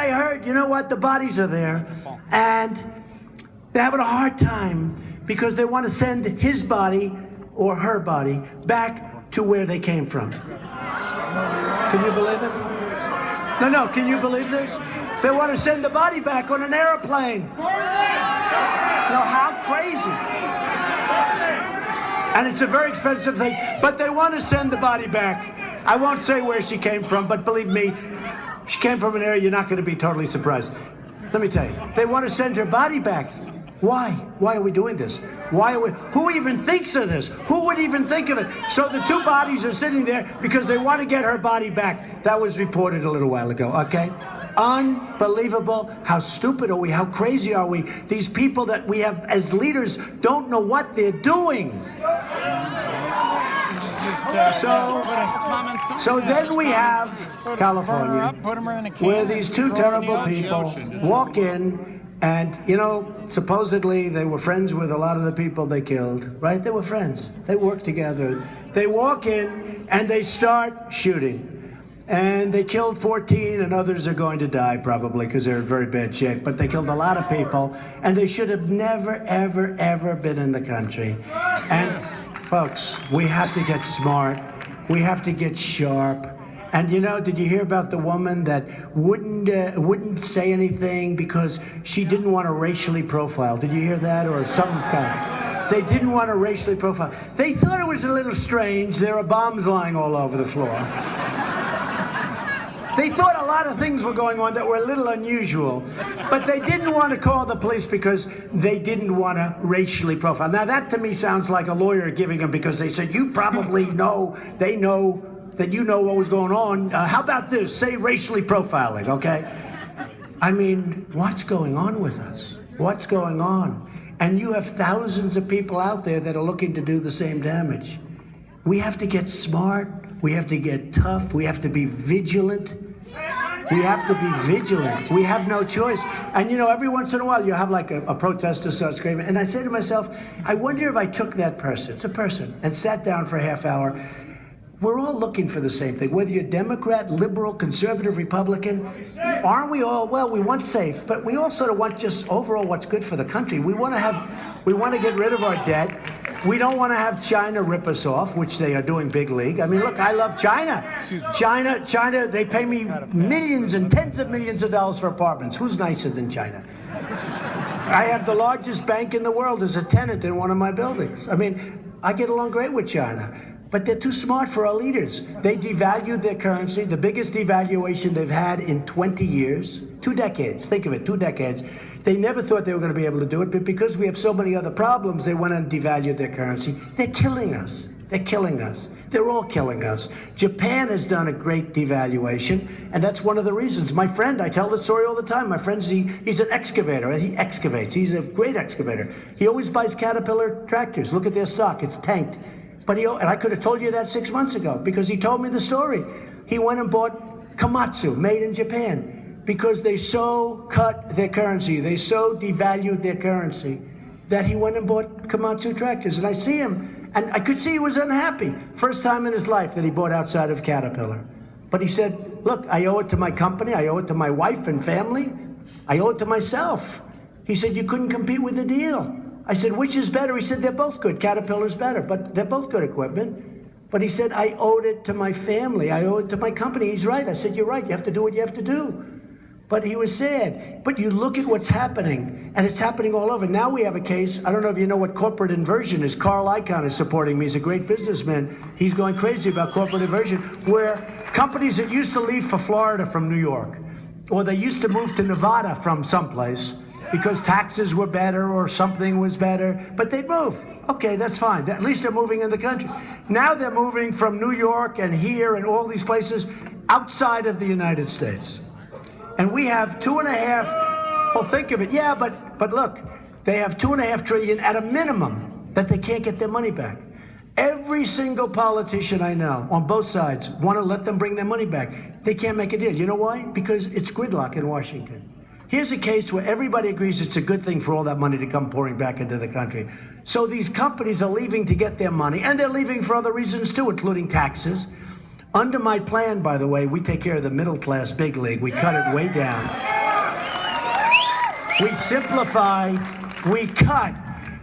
I heard, you know what, the bodies are there, and they're having a hard time because they want to send his body or her body back to where they came from. Can you believe it? No, can you believe this? They want to send the body back on an airplane. Now, how crazy. And it's a very expensive thing, but they want to send the body back. I won't say where she came from, but believe me, she came from an area you're not going to be totally surprised. Let me tell you, they want to send her body back. Why? Why are we doing this? Who even thinks of this? Who would even think of it? So the two bodies are sitting there because they want to get her body back. That was reported a little while ago, okay? Unbelievable. How stupid are we? How crazy are we? These people that we have as leaders don't know what they're doing. So then we have California, where these two terrible people walk in and, you know, supposedly they were friends with a lot of the people they killed, right? They were friends. They worked together. They walk in and they start shooting. And they killed 14, and others are going to die probably because they're in very bad shape. But they killed a lot of people, and they should have never, ever, ever been in the country. And folks, we have to get smart. We have to get sharp. And you know, did you hear about the woman that wouldn't say anything because she didn't want to racially profile? Did you hear that, or some kind? They didn't want to racially profile. They thought it was a little strange. There are bombs lying all over the floor. They thought a lot of things were going on that were a little unusual, but they didn't want to call the police because they didn't want to racially profile. Now, that to me sounds like a lawyer giving them, because they said, you probably know, they know that you know what was going on. How about this? Say racially profiling, okay? I mean, what's going on with us? What's going on? And you have thousands of people out there that are looking to do the same damage. We have to get smart. We have to get tough. We have to be vigilant. We have to be vigilant. We have no choice. And, you know, every once in a while you have like a protester start screaming. And I say to myself, I wonder if I took that person, it's a person, and sat down for a half hour. We're all looking for the same thing. Whether you're Democrat, liberal, conservative, Republican, aren't we all, well, we want safe, but we all sort of want just overall what's good for the country. We want to get rid of our debt. We don't want to have China rip us off, which they are doing big league. I mean, look, I love China. China, they pay me millions and tens of millions of dollars for apartments. Who's nicer than China? I have the largest bank in the world as a tenant in one of my buildings. I mean, I get along great with China, but they're too smart for our leaders. They devalued their currency, the biggest devaluation they've had in 20 years, 2 decades. Think of it, 2 decades. They never thought they were going to be able to do it, but because we have so many other problems, they went and devalued their currency. They're killing us. They're killing us. They're all killing us. Japan has done a great devaluation, and that's one of the reasons. My friend, I tell this story all the time. My friend, he's an excavator. He excavates. He's a great excavator. He always buys Caterpillar tractors. Look at their stock. It's tanked. And I could have told you that 6 months ago because he told me the story. He went and bought Komatsu, made in Japan, because they so cut their currency, they so devalued their currency, that he went and bought Komatsu tractors. And I see him, and I could see he was unhappy. First time in his life that he bought outside of Caterpillar. But he said, look, I owe it to my company, I owe it to my wife and family, I owe it to myself. He said, you couldn't compete with the deal. I said, which is better? He said, they're both good. Caterpillar's better, but they're both good equipment. But he said, I owed it to my family. I owe it to my company. He's right. I said, you're right. You have to do what you have to do. But he was sad. But you look at what's happening, and it's happening all over. Now we have a case. I don't know if you know what corporate inversion is. Carl Icahn is supporting me. He's a great businessman. He's going crazy about corporate inversion, where companies that used to leave for Florida from New York, or they used to move to Nevada from someplace, because taxes were better or something was better, but they'd move. Okay, that's fine. At least they're moving in the country. Now they're moving from New York and here and all these places outside of the United States. And we have 2.5, well, think of it. Yeah, but look, they have 2.5 trillion at a minimum that they can't get their money back. Every single politician I know on both sides want to let them bring their money back. They can't make a deal. You know why? Because it's gridlock in Washington. Here's a case where everybody agrees it's a good thing for all that money to come pouring back into the country. So these companies are leaving to get their money, and they're leaving for other reasons too, including taxes. Under my plan, by the way, we take care of the middle class big league. We cut it way down. We simplify, we cut.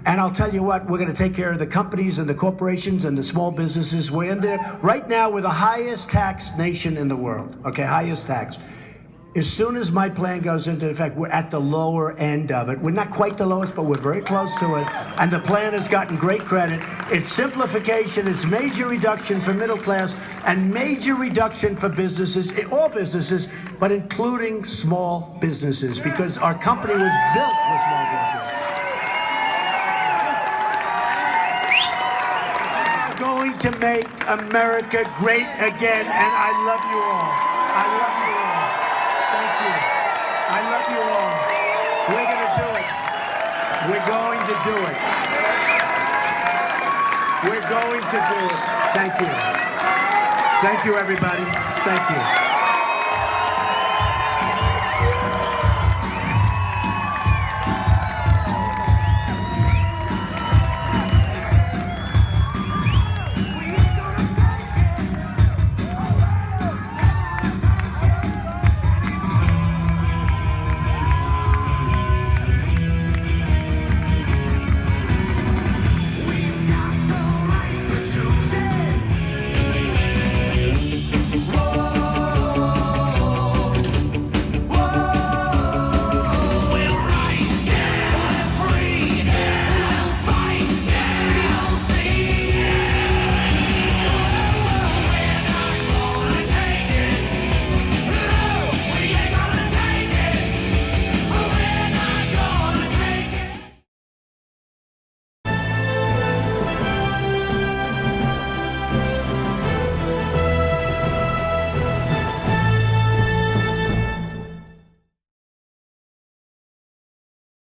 And I'll tell you what, we're going to take care of the companies and the corporations and the small businesses. We're in there. Right now, we're the highest taxed nation in the world. Okay, highest tax. As soon as my plan goes into effect, we're at the lower end of it. We're not quite the lowest, but we're very close to it. And the plan has gotten great credit. It's simplification, it's major reduction for middle class, and major reduction for businesses, all businesses, but including small businesses, because our company was built with small businesses. We're going to make America great again, and I love you all. I love you all. Thank you. I love you all. We're going to do it. We're going to do it. We're going to do it. Thank you. Thank you, everybody. Thank you.